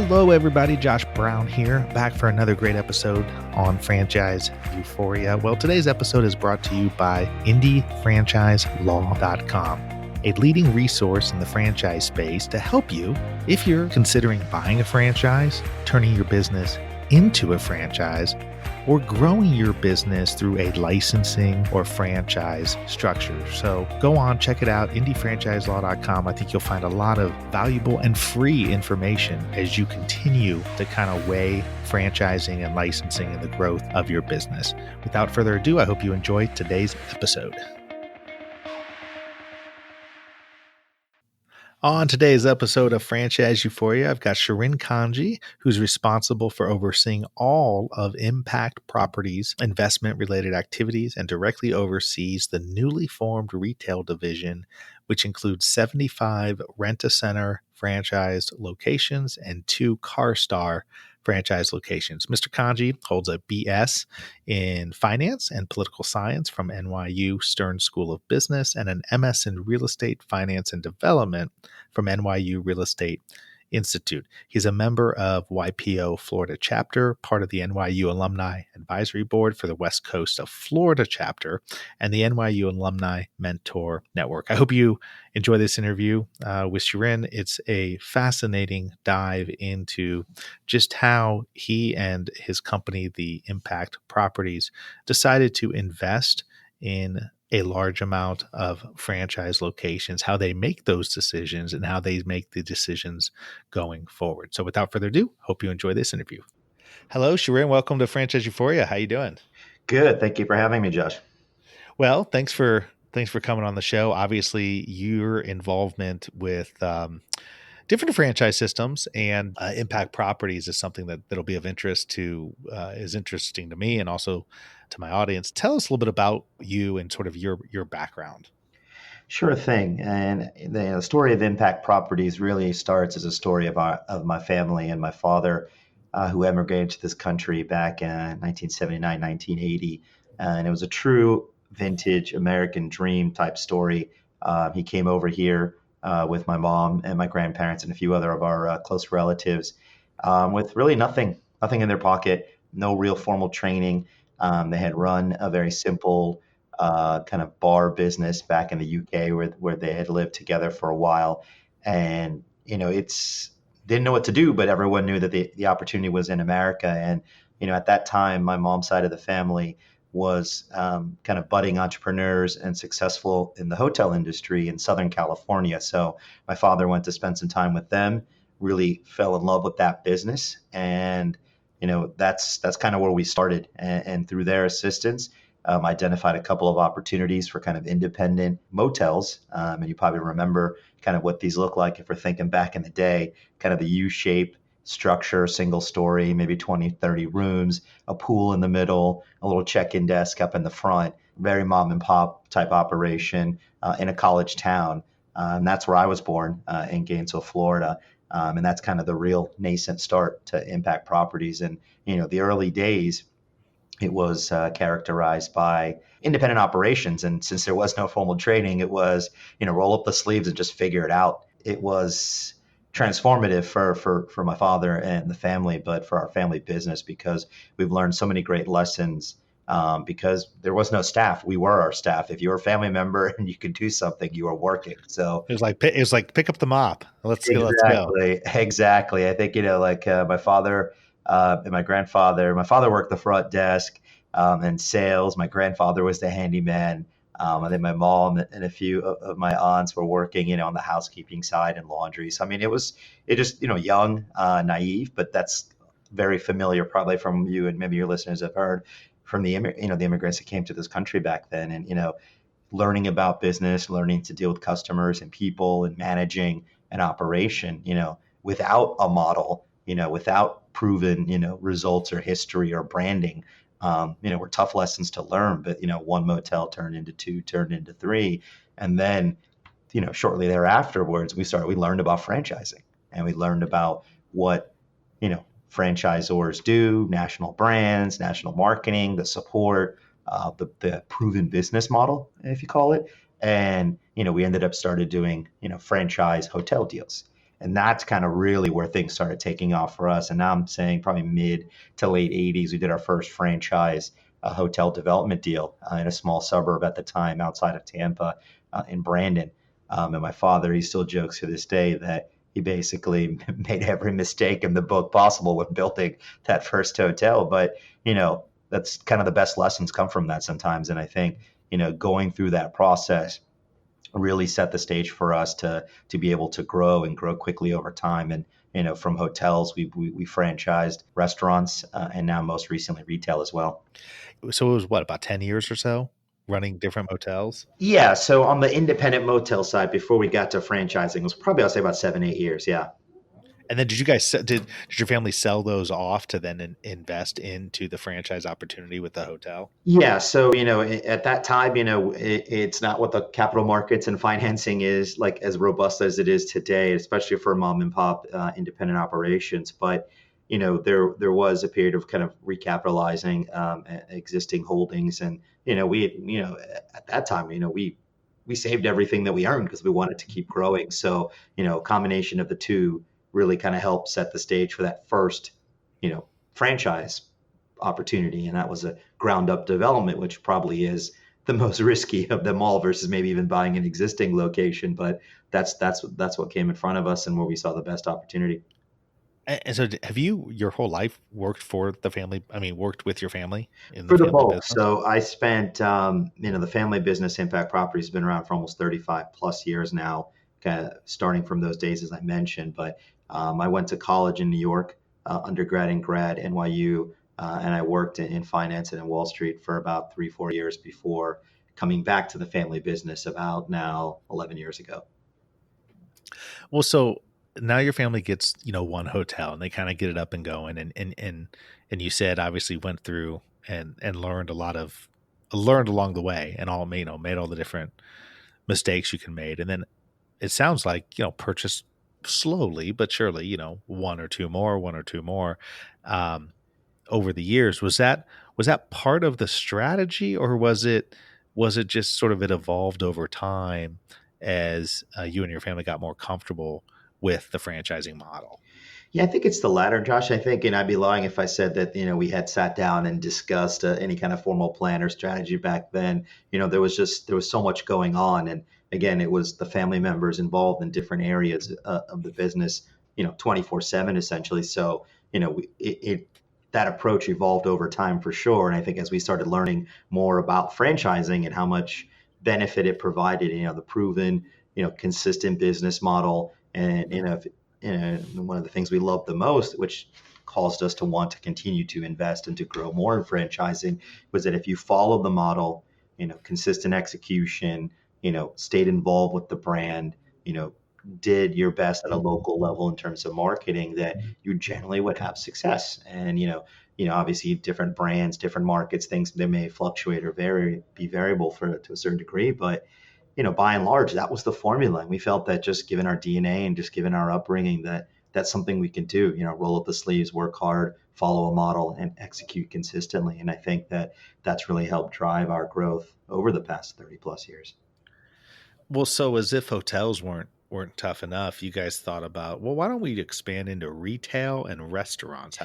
Hello, everybody. Josh Brown here, back for another great episode on Franchise Euphoria. Well, today's episode is brought to you by IndieFranchiseLaw.com, a leading resource in the franchise space to help you if you're considering buying a franchise, turning your business into a franchise, or growing your business through a licensing or franchise structure. So go on, check it out, IndieFranchiseLaw.com. I think you'll find a lot of valuable and free information as you continue to kind of weigh franchising and licensing and the growth of your business. Without further ado, I hope you enjoy today's episode. On today's episode of Franchise Euphoria, I've got Shirin Kanji, who's responsible for overseeing all of Impact Properties investment-related activities and directly oversees the newly formed retail division, which includes 75 Rent-A-Center franchise locations and 2 CARSTAR franchise locations. Mr. Kanji holds a BS in finance and political science from NYU Stern School of Business and an MS in real estate finance and development from NYU Real Estate Institute. He's a member of YPO Florida chapter, part of the NYU Alumni Advisory Board for the West Coast of Florida chapter, and the NYU Alumni Mentor Network. I hope you enjoy this interview with Shirin. It's a fascinating dive into just how he and his company, the Impact Properties, decided to invest in a large amount of franchise locations, how they make those decisions, and how they make the decisions going forward. So without further ado, hope you enjoy this interview. Hello, Shirin. Welcome to Franchise Euphoria. How you doing? Good. Thank you for having me, Josh. Well, thanks for coming on the show. Obviously, your involvement with different franchise systems and Impact Properties is something that'll be of interest to is interesting to me and also to my audience. Tell us a little bit about you and sort of your background. Sure thing. And the story of Impact Properties really starts as a story of my family and my father, who emigrated to this country back in 1979, 1980. And it was a true vintage American dream type story. He came over here with my mom and my grandparents and a few other of our close relatives with really nothing in their pocket, no real formal training. They had run a very simple kind of bar business back in the UK where they had lived together for a while. And, it's didn't know what to do, but everyone knew that the opportunity was in America. And, at that time, my mom's side of the family was kind of budding entrepreneurs and successful in the hotel industry in Southern California. So my father went to spend some time with them, really fell in love with that business. And that's kind of where we started. And through their assistance, identified a couple of opportunities for kind of independent motels. And you probably remember kind of what these look like if we're thinking back in the day, kind of the U-shape structure, single story, maybe 20, 30 rooms, a pool in the middle, a little check-in desk up in the front, very mom and pop type operation in a college town. And that's where I was born in Gainesville, Florida. And that's kind of the real nascent start to Impact Properties. And, the early days, it was characterized by independent operations. And since there was no formal training, it was, roll up the sleeves and just figure it out. It was transformative for my father and the family, but for our family business, because we've learned so many great lessons because there was no staff. We were our staff. If you were a family member and you could do something, you were working. So it was like pick up the mop. Let's go. Exactly. I think, my father and my grandfather, my father worked the front desk and sales. My grandfather was the handyman. I think my mom and a few of my aunts were working, on the housekeeping side and laundry. So, I mean, it just, young, naive, but that's very familiar probably from you and maybe your listeners have heard from the immigrants that came to this country back then. And, learning about business, learning to deal with customers and people and managing an operation, without a model, without proven, results or history or branding. Were tough lessons to learn, but, one motel turned into 2, turned into 3. And then, shortly thereafterwards, we learned about franchising and we learned about what, franchisors do, national brands, national marketing, the support, the proven business model, if you call it. And, we ended up started doing, franchise hotel deals. And that's kind of really where things started taking off for us. And now I'm saying probably mid to late 80s, we did our first franchise hotel development deal in a small suburb at the time outside of Tampa in Brandon. And my father, he still jokes to this day that he basically made every mistake in the book possible when building that first hotel. But, that's kind of the best lessons come from that sometimes. And I think, going through that process really set the stage for us to be able to grow and grow quickly over time. And, from hotels, we franchised restaurants and now most recently retail as well. So it was what, about 10 years or so running different motels? Yeah. So on the independent motel side, before we got to franchising, it was probably, I'll say about 7, 8 years. Yeah. And then did you guys did your family sell those off to then invest into the franchise opportunity with the hotel? Yeah. So, at that time, it's not what the capital markets and financing is like as robust as it is today, especially for mom and pop independent operations. But, there was a period of kind of recapitalizing existing holdings. And, at that time, we saved everything that we earned because we wanted to keep growing. So, a combination of the two really kind of helped set the stage for that first, franchise opportunity. And that was a ground up development, which probably is the most risky of them all versus maybe even buying an existing location. But that's what came in front of us and where we saw the best opportunity. And so have you your whole life worked for the family? I mean, worked with your family in the For the family both. business? So I spent, the family business Impact Properties has been around for almost 35 plus years now, kind of starting from those days, as I mentioned. But I went to college in New York, undergrad and grad, NYU, and I worked in finance and in Wall Street for about 3, 4 years before coming back to the family business about now 11 years ago. Well, so now your family gets, one hotel and they kind of get it up and going, and you said obviously went through and learned along the way, and all made all the different mistakes you can made. And then it sounds like, purchased slowly but surely, one or two more um over the years. Was that part of the strategy, or was it just sort of it evolved over time as you and your family got more comfortable with the franchising model? Yeah, I think it's the latter, Josh. I think, and I'd be lying if I said that, we had sat down and discussed any kind of formal plan or strategy back then. There was so much going on. And again, it was the family members involved in different areas of the business, 24/7 essentially. So, that approach evolved over time for sure. And I think as we started learning more about franchising and how much benefit it provided, the proven, consistent business model and, and one of the things we love the most, which caused us to want to continue to invest and to grow more in franchising, was that if you follow the model, consistent execution, stayed involved with the brand, did your best at a local level in terms of marketing, that you generally would have success. And obviously different brands, different markets, things they may fluctuate or be variable to a certain degree, but by and large, that was the formula. And we felt that just given our DNA and just given our upbringing, that that's something we can do, roll up the sleeves, work hard, follow a model and execute consistently. And I think that that's really helped drive our growth over the past 30 plus years. Well, so as if hotels weren't tough enough, you guys thought about, well, why don't we expand into retail and restaurants?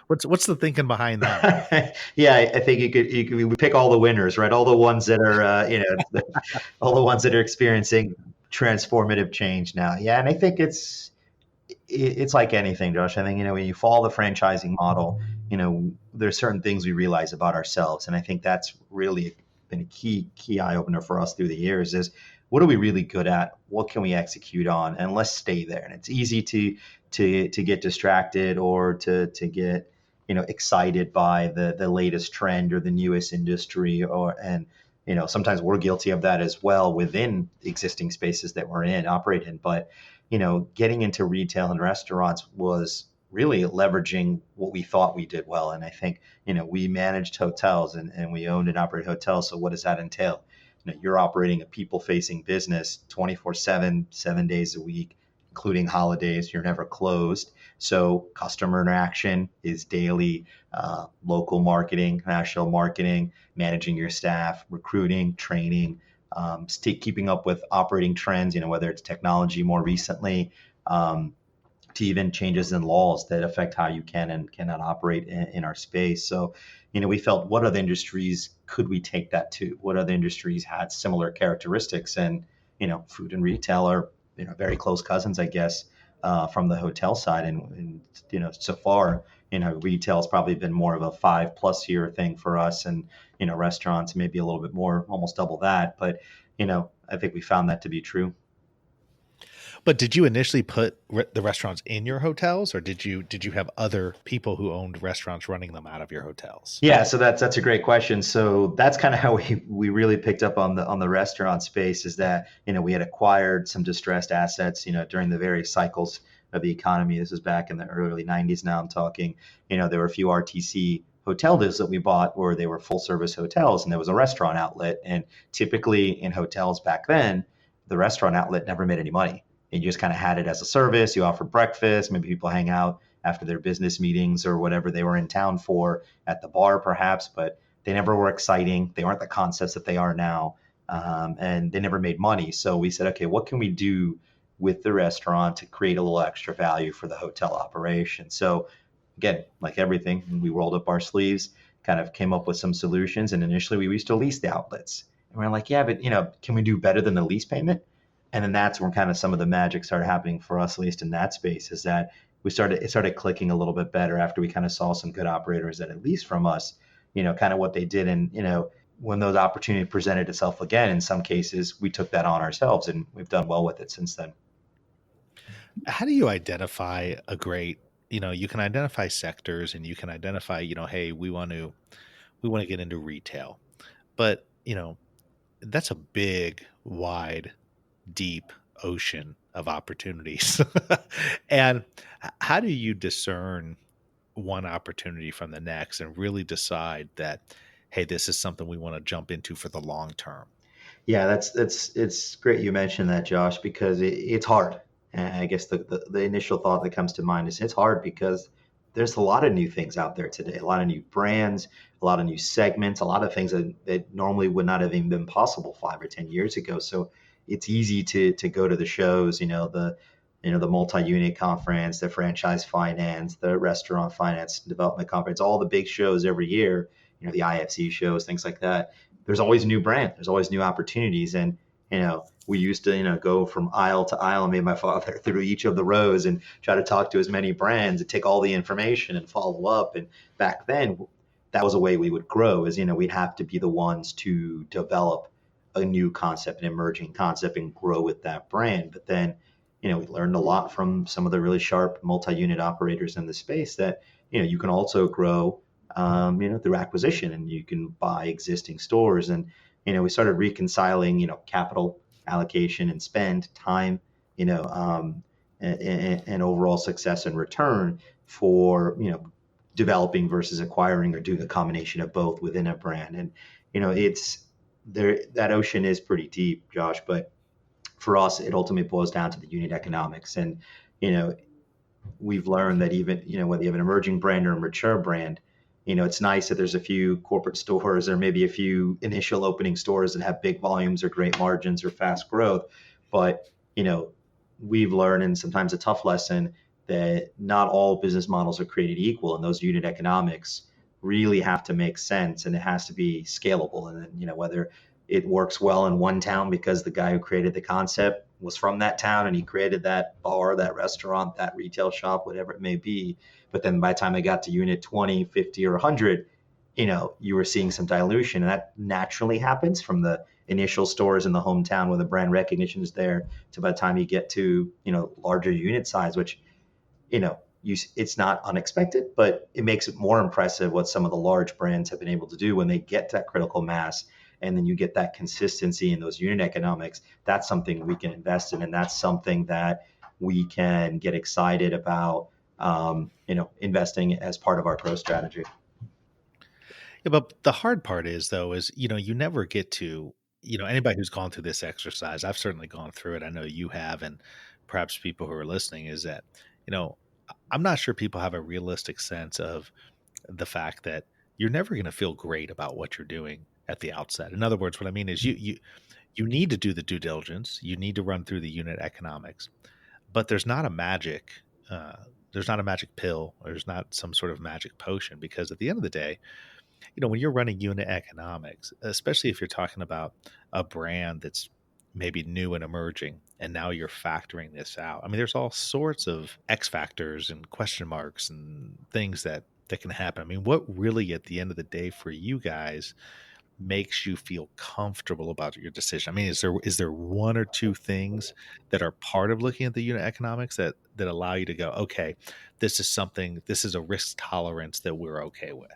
What's the thinking behind that? Yeah, I think we pick all the winners, right? All the ones that are, all the ones that are experiencing transformative change now. Yeah, and I think it's like anything, Josh. I think, when you follow the franchising model, there's certain things we realize about ourselves. And I think that's really been a key eye opener for us through the years is what are we really good at? What can we execute on? And let's stay there. And it's easy to get distracted or to get, excited by the latest trend or the newest industry and sometimes we're guilty of that as well within existing spaces that we're operate in. But getting into retail and restaurants was really leveraging what we thought we did well. And I think, we managed hotels and we owned and operated hotels. So what does that entail? You're operating a people facing business 24/7, 7 days a week, including holidays. You're never closed. So customer interaction is daily, local marketing, national marketing, managing your staff, recruiting, training, keeping up with operating trends, whether it's technology more recently, to even changes in laws that affect how you can and cannot operate in our space. So, we felt, what other industries could we take that to? What other industries had similar characteristics? And, food and retail are, very close cousins, I guess, from the hotel side. And, so far, retail has probably been more of a 5+ year thing for us. And, restaurants maybe a little bit more, almost double that. But, I think we found that to be true. But did you initially put the restaurants in your hotels, or did you have other people who owned restaurants running them out of your hotels? Yeah, so that's a great question. So that's kind of how we really picked up on the restaurant space, is that, we had acquired some distressed assets, during the various cycles of the economy. This is back in the early 90s now I'm talking. There were a few RTC hotel deals that we bought where they were full service hotels and there was a restaurant outlet. And typically in hotels back then, the restaurant outlet never made any money. And you just kind of had it as a service. You offered breakfast, maybe people hang out after their business meetings or whatever they were in town for at the bar, perhaps, but they never were exciting. They aren't the concepts that they are now. And they never made money. So we said, okay, what can we do with the restaurant to create a little extra value for the hotel operation? So again, like everything, we rolled up our sleeves, kind of came up with some solutions. And initially we used to lease the outlets. And we're like, yeah, but can we do better than the lease payment? And then that's where kind of some of the magic started happening for us, at least in that space, is that it started clicking a little bit better after we kind of saw some good operators that, at least from us, kind of what they did. And, when those opportunity presented itself again, in some cases, we took that on ourselves and we've done well with it since then. How do you identify a great, you can identify sectors and you can identify, hey, we want to get into retail, but that's a big, wide, deep ocean of opportunities. And how do you discern one opportunity from the next and really decide that, hey, this is something we want to jump into for the long term? Yeah, it's great you mentioned that, Josh, because it's hard. And I guess the initial thought that comes to mind is it's hard because there's a lot of new things out there today, a lot of new brands, a lot of new segments, a lot of things that normally would not have even been possible 5 or 10 years ago. So it's easy to go to the shows, the multi-unit conference, the franchise finance, the restaurant finance development conference, all the big shows every year, the IFC shows, things like that. There's always a new brand. There's always new opportunities. And, we used to, go from aisle to aisle, me and my father, through each of the rows and try to talk to as many brands and take all the information and follow up. And back then, that was a way we would grow, is, we'd have to be the ones to develop a new concept, an emerging concept, and grow with that brand. But then, we learned a lot from some of the really sharp multi-unit operators in the space that, you can also grow, through acquisition, and you can buy existing stores. And, we started reconciling, capital allocation and spend time, and overall success and return for, developing versus acquiring, or doing a combination of both within a brand. And, it's there, that ocean is pretty deep, Josh, but for us, it ultimately boils down to the unit economics. And, you know, we've learned that even, whether you have an emerging brand or a mature brand, it's nice that there's a few corporate stores or maybe a few initial opening stores that have big volumes or great margins or fast growth. But, we've learned, and sometimes a tough lesson, that not all business models are created equal, and those unit economics really have to make sense, and it has to be scalable. And then, whether it works well in one town because the guy who created the concept was from that town and he created that bar, that restaurant, that retail shop, whatever it may be. But then by the time they got to unit 20, 50, or 100, you were seeing some dilution. And that naturally happens from the initial stores in the hometown where the brand recognition is there, to by the time you get to, larger unit size, which, it's not unexpected, but it makes it more impressive what some of the large brands have been able to do when they get that critical mass. And then you get that consistency in those unit economics. That's something we can invest in, and that's something that we can get excited about, investing as part of our growth strategy. Yeah, but the hard part is, though, is, you never get to, anybody who's gone through this exercise, I've certainly gone through it. I know you have, and perhaps people who are listening, is that, I'm not sure people have a realistic sense of the fact that you're never going to feel great about what you're doing at the outset. In other words, what I mean is you need to do the due diligence, you need to run through the unit economics, but there's not a magic uh, there's not a magic pill. There's not some sort of magic potion, because at the end of the day, when you're running unit economics, especially if you're talking about a brand that's maybe new and emerging, and now you're factoring this out. I mean, there's all sorts of X factors and question marks and things that can happen. I mean, what really at the end of the day for you guys makes you feel comfortable about your decision? I mean, is there one or two things that are part of looking at the unit economics that allow you to go, okay, this is a risk tolerance that we're okay with?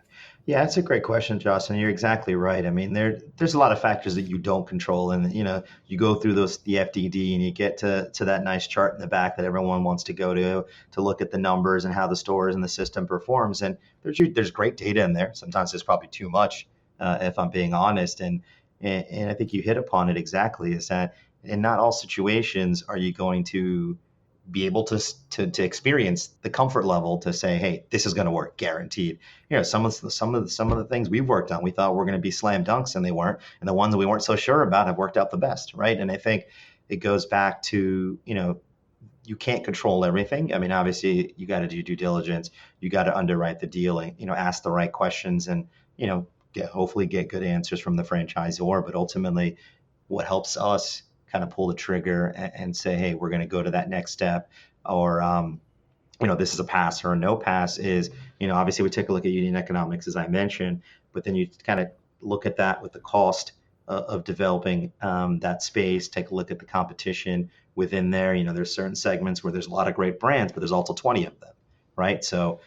Yeah, that's a great question, Jocelyn. You're exactly right. I mean, there's a lot of factors that you don't control, and you go through the FDD, and you get to that nice chart in the back that everyone wants to go to look at the numbers and how the stores and the system performs. And there's great data in there. Sometimes there's probably too much, if I'm being honest. And I think you hit upon it exactly. Is that in not all situations are you going to be able to experience the comfort level to say, hey, this is going to work, guaranteed. Some of the things we've worked on, we thought were going to be slam dunks, and they weren't. And the ones that we weren't so sure about have worked out the best, right? And I think it goes back to, you can't control everything. I mean, obviously, you got to do due diligence, you got to underwrite the deal, and ask the right questions, and hopefully get good answers from the franchisor. But ultimately, what helps us kind of pull the trigger and say, hey, we're going to go to that next step, or this is a pass or a no pass, is, obviously we take a look at unit economics, as I mentioned, but then you kind of look at that with the cost of developing that space, take a look at the competition within there. There's certain segments where there's a lot of great brands, but there's also 20 of them, right? So,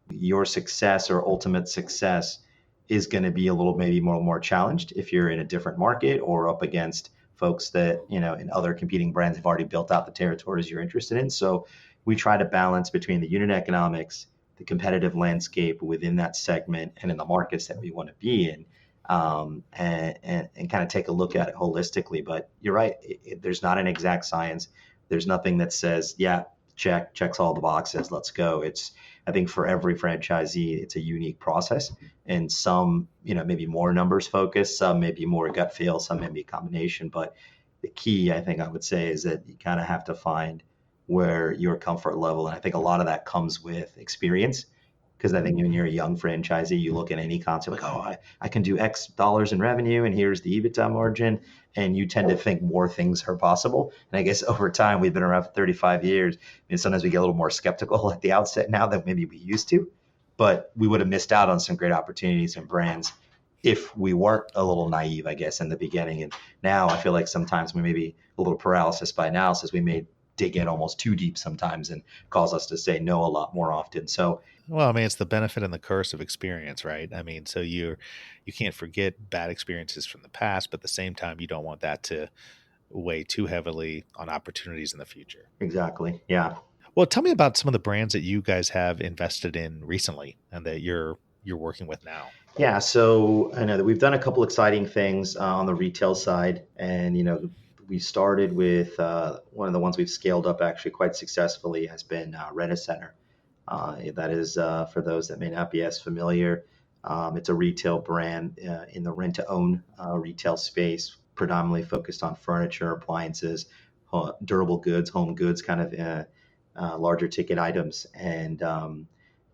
your success or ultimate success is going to be a little maybe more challenged if you're in a different market or up against folks that, in other competing brands have already built out the territories you're interested in. So we try to balance between the unit economics, the competitive landscape within that segment, and in the markets that we want to be in, and kind of take a look at it holistically. But you're right, there's not an exact science. There's nothing that says, yeah, checks all the boxes, let's go. I think for every franchisee, it's a unique process, and some, maybe more numbers focused, some maybe more gut feel, some maybe a combination. But the key, I think I would say, is that you kind of have to find where your comfort level, and I think a lot of that comes with experience. Because I think when you're a young franchisee, you look at any concept like, oh, I can do X dollars in revenue, and here's the EBITDA margin, and you tend to think more things are possible. And I guess over time, we've been around for 35 years, and sometimes we get a little more skeptical at the outset now than maybe we used to. But we would have missed out on some great opportunities and brands if we weren't a little naive, I guess, in the beginning. And now I feel like sometimes we may be a little paralysis by analysis. We may dig in almost too deep sometimes and cause us to say no a lot more often. So, Well, I mean, it's the benefit and the curse of experience, right? I mean, so you can't forget bad experiences from the past, but at the same time, you don't want that to weigh too heavily on opportunities in the future. exactly. Yeah. Well, tell me about some of the brands that you guys have invested in recently and that you're working with now. Yeah, so I know that we've done a couple exciting things on the retail side, and we started with one of the ones we've scaled up actually quite successfully has been Rent-A-Center. That is, for those that may not be as familiar, it's a retail brand in the rent-to-own retail space, predominantly focused on furniture, appliances, durable goods, home goods, kind of larger ticket items. And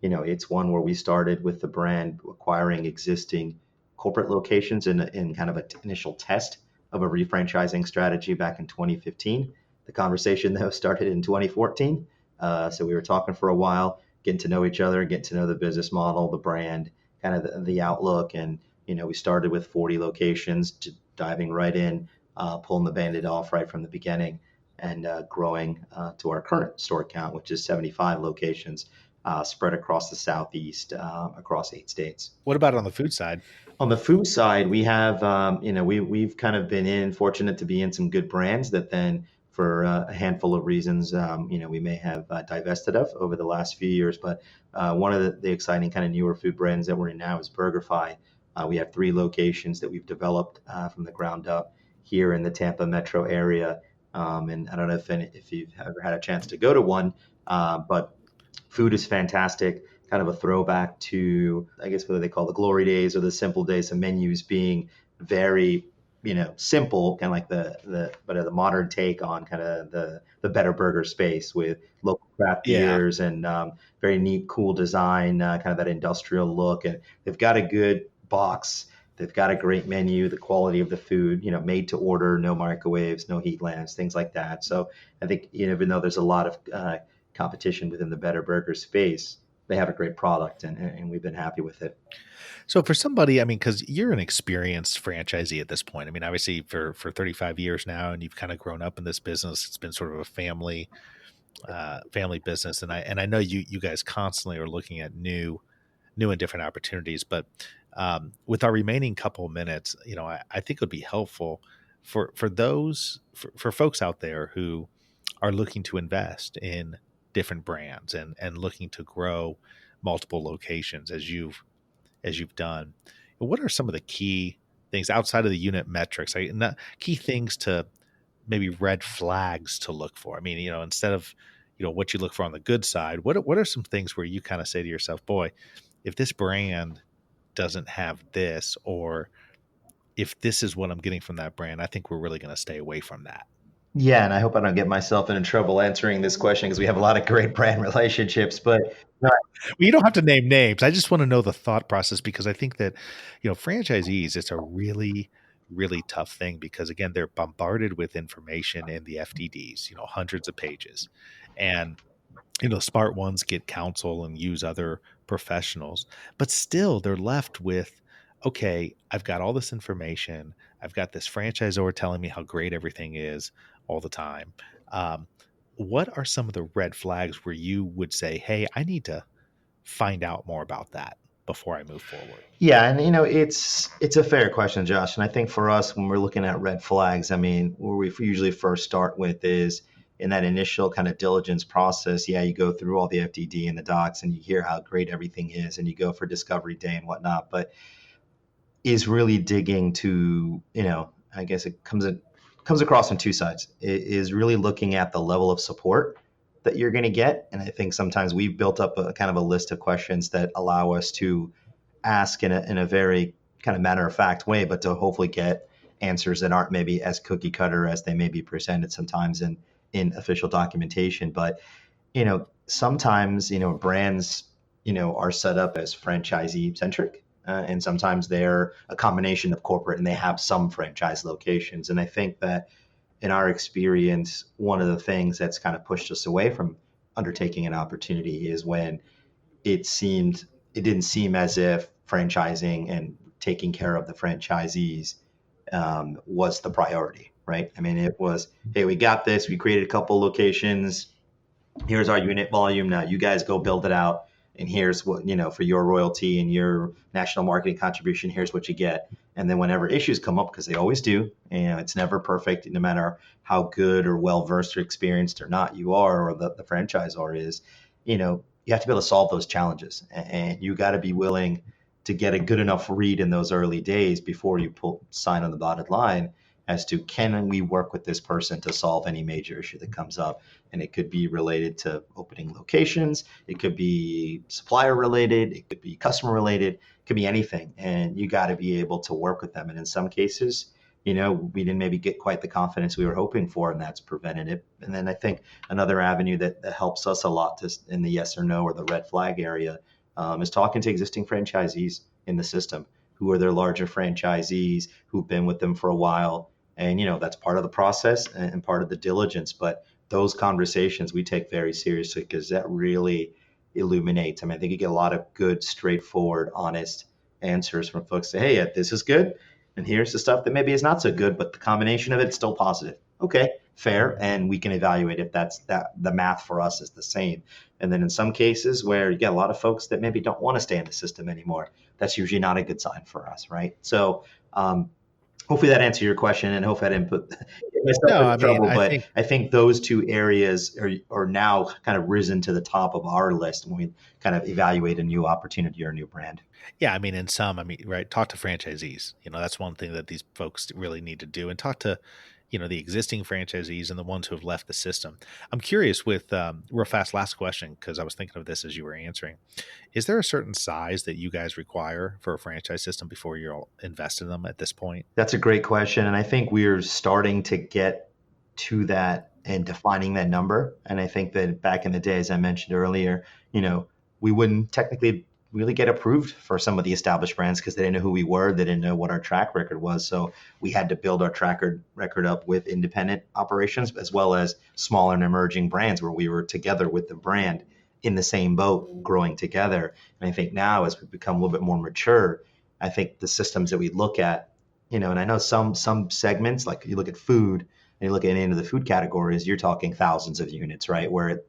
it's one where we started with the brand acquiring existing corporate locations in kind of an initial test of a refranchising strategy back in 2015. The conversation though started in 2014. So we were talking for a while, getting to know each other, getting to know the business model, the brand, kind of the outlook. And, we started with 40 locations, to diving right in, pulling the Band-Aid off right from the beginning, and growing to our current store count, which is 75 locations spread across the Southeast, across 8 states. What about on the food side? On the food side, we have, we've kind of been fortunate to be in some good brands that then, for a handful of reasons, we may have divested of over the last few years. But one of the exciting kind of newer food brands that we're in now is BurgerFi. We have 3 locations that we've developed from the ground up here in the Tampa metro area. And I don't know if you've ever had a chance to go to one, but food is fantastic, kind of a throwback to, I guess, what they call the glory days or the simple days, of menus being very, simple, kind of like the modern take on kind of the better burger space with local craft Yeah. beers and very neat, cool design, kind of that industrial look. And they've got a good box. They've got a great menu, the quality of the food, made to order, no microwaves, no heat lamps, things like that. So I think, even though there's a lot of competition within the better burger space, they have a great product, and we've been happy with it. So for somebody, I mean, because you're an experienced franchisee at this point. I mean, obviously for 35 years now, and you've kind of grown up in this business. It's been sort of a family business, and I know you guys constantly are looking at new and different opportunities. But with our remaining couple of minutes, I think it would be helpful for those for folks out there who are looking to invest in different brands and looking to grow multiple locations as you've done. What are some of the key things outside of the unit metrics? Not key things to maybe red flags to look for. I mean, instead of what you look for on the good side, what are some things where you kind of say to yourself, boy, if this brand doesn't have this, or if this is what I'm getting from that brand, I think we're really going to stay away from that. Yeah, and I hope I don't get myself into trouble answering this question because we have a lot of great brand relationships. But no, Well, you don't have to name names. I just want to know the thought process, because I think that, franchisees, it's a really, really tough thing, because again, they're bombarded with information in the FDDs, hundreds of pages. And smart ones get counsel and use other professionals, but still they're left with, okay, I've got all this information. I've got this franchisor telling me how great everything is all the time. Um, what are some of the red flags where you would say, hey, I need to find out more about that before I move forward? yeah, and it's a fair question, Josh. And I think for us, when we're looking at red flags, I mean, where we usually first start with is in that initial kind of diligence process. Yeah, you go through all the FDD and the docs, and you hear how great everything is, and you go for discovery day and whatnot. But is really digging to, I guess it comes across on two sides. It is really looking at the level of support that you're going to get. And I think sometimes we've built up a kind of a list of questions that allow us to ask in a very kind of matter of fact way, but to hopefully get answers that aren't maybe as cookie cutter as they may be presented sometimes in official documentation. But, sometimes, brands, are set up as franchisee centric. And sometimes they're a combination of corporate and they have some franchise locations. And I think that in our experience, one of the things that's kind of pushed us away from undertaking an opportunity is when it didn't seem as if franchising and taking care of the franchisees was the priority, right? I mean, it was, hey, we got this, we created a couple locations, here's our unit volume, now you guys go build it out, and here's what, for your royalty and your national marketing contribution, here's what you get. And then whenever issues come up, because they always do, and it's never perfect, no matter how good or well versed or experienced or not you are, or the franchisor is, you have to be able to solve those challenges, and you got to be willing to get a good enough read in those early days before you sign on the dotted line as to, can we work with this person to solve any major issue that comes up. And it could be related to opening locations, it could be supplier related, it could be customer related, it could be anything. And you got to be able to work with them. And in some cases, we didn't maybe get quite the confidence we were hoping for, and that's prevented it. And then I think another avenue that helps us a lot in the yes or no or the red flag area is talking to existing franchisees in the system who are their larger franchisees who've been with them for a while. And, that's part of the process and part of the diligence. But those conversations we take very seriously, because that really illuminates. I mean, I think you get a lot of good, straightforward, honest answers from folks. Say, hey, this is good, and here's the stuff that maybe is not so good, but the combination of it's still positive. Okay, fair, and we can evaluate if the math for us is the same. And then in some cases where you get a lot of folks that maybe don't want to stay in the system anymore, that's usually not a good sign for us, right? So hopefully that answered your question, and hopefully I didn't get myself No, into I mean, trouble. I But think, I think those two areas are now kind of risen to the top of our list when we kind of evaluate a new opportunity or a new brand. yeah, I mean, right, talk to franchisees. That's one thing that these folks really need to do, and talk to the existing franchisees and the ones who have left the system. I'm curious with real fast last question, because I was thinking of this as you were answering. Is there a certain size that you guys require for a franchise system before you'll invest in them at this point? That's a great question. And I think we're starting to get to that and defining that number. And I think that back in the day, as I mentioned earlier, we wouldn't technically really get approved for some of the established brands because they didn't know who we were. They didn't know what our track record was. So we had to build our track record up with independent operations as well as smaller and emerging brands where we were together with the brand in the same boat growing together. And I think now as we become a little bit more mature, I think the systems that we look at, and I know some segments, like you look at food and you look at any of the food categories, you're talking thousands of units, right? Where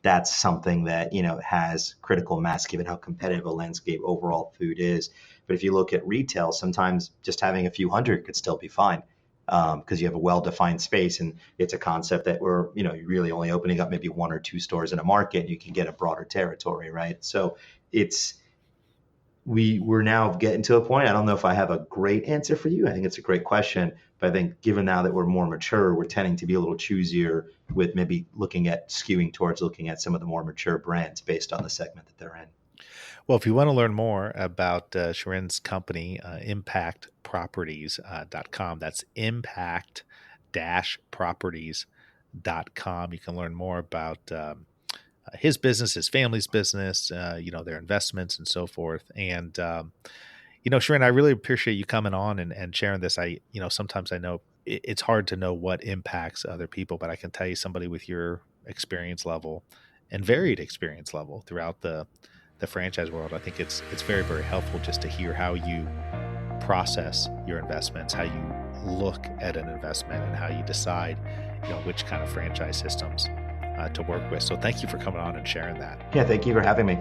that's something that, has critical mass given how competitive a landscape overall food is. But if you look at retail, sometimes just having a few hundred could still be fine because you have a well-defined space. And it's a concept that you're really only opening up maybe one or two stores in a market. You can get a broader territory, right? So we're now getting to a point. I don't know if I have a great answer for you. I think it's a great question, but I think given now that we're more mature, we're tending to be a little choosier with maybe skewing towards looking at some of the more mature brands based on the segment that they're in. Well, if you want to learn more about Shirin's company, impactproperties.com, that's impact-properties.com. You can learn more about his business, his family's business, their investments and so forth. And, Shirin, I really appreciate you coming on and sharing this. Sometimes I know it's hard to know what impacts other people, but I can tell you somebody with your experience level and varied experience level throughout the franchise world, I think it's very, very helpful just to hear how you process your investments, how you look at an investment, and how you decide, which kind of franchise systems to work with. So thank you for coming on and sharing that. Yeah, thank you for having me.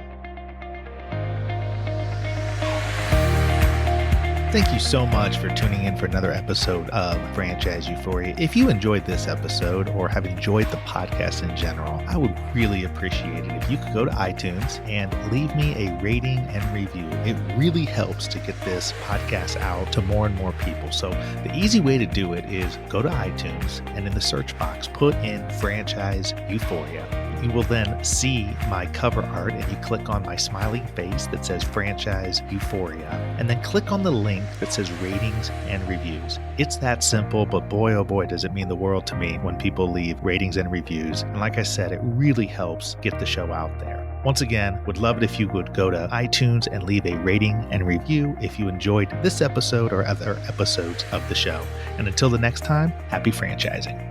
Thank you so much for tuning in for another episode of Franchise Euphoria. If you enjoyed this episode or have enjoyed the podcast in general, I would really appreciate it if you could go to iTunes and leave me a rating and review. It really helps to get this podcast out to more and more people. So the easy way to do it is go to iTunes and in the search box, put in Franchise Euphoria. You will then see my cover art and you click on my smiling face that says Franchise Euphoria, and then click on the link that says ratings and reviews. It's that simple, but boy, oh boy, does it mean the world to me when people leave ratings and reviews. And like I said, it really helps get the show out there. Once again, would love it if you would go to iTunes and leave a rating and review if you enjoyed this episode or other episodes of the show. And until the next time, happy franchising.